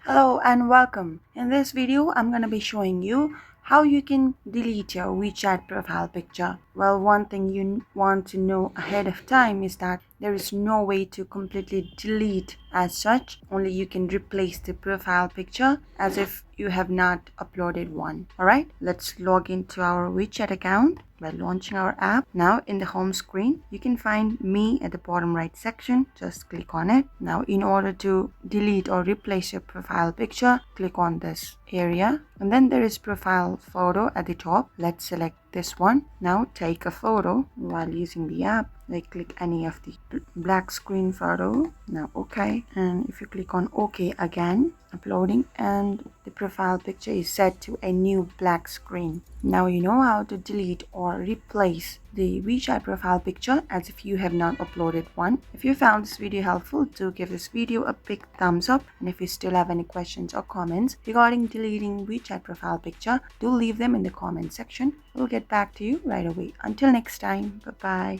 Hello and welcome. In this video, I'm going to be showing you how you can delete your WeChat profile picture. Well, one thing you want to know ahead of time is that there is no way to completely delete as such. Only you can replace the profile picture as if you have not uploaded one. Alright, let's log into our WeChat account by launching our app. Now in the home screen, you can find me at the bottom right section. Just click on it. Now in order to delete or replace your profile picture, click on this area, and then there is profile photo at the top. Let's select this one. Now take a photo while using the app. Like click any of the black screen photo. Now okay, and if you click on OK again, uploading, and the profile picture is set to a new black screen. Now you know how to delete or replace the WeChat profile picture as if you have not uploaded one. If you found this video helpful, do give this video a big thumbs up, and if you still have any questions or comments regarding deleting WeChat profile picture, do leave them in the comment section. We'll get back to you right away. Until next time, bye bye.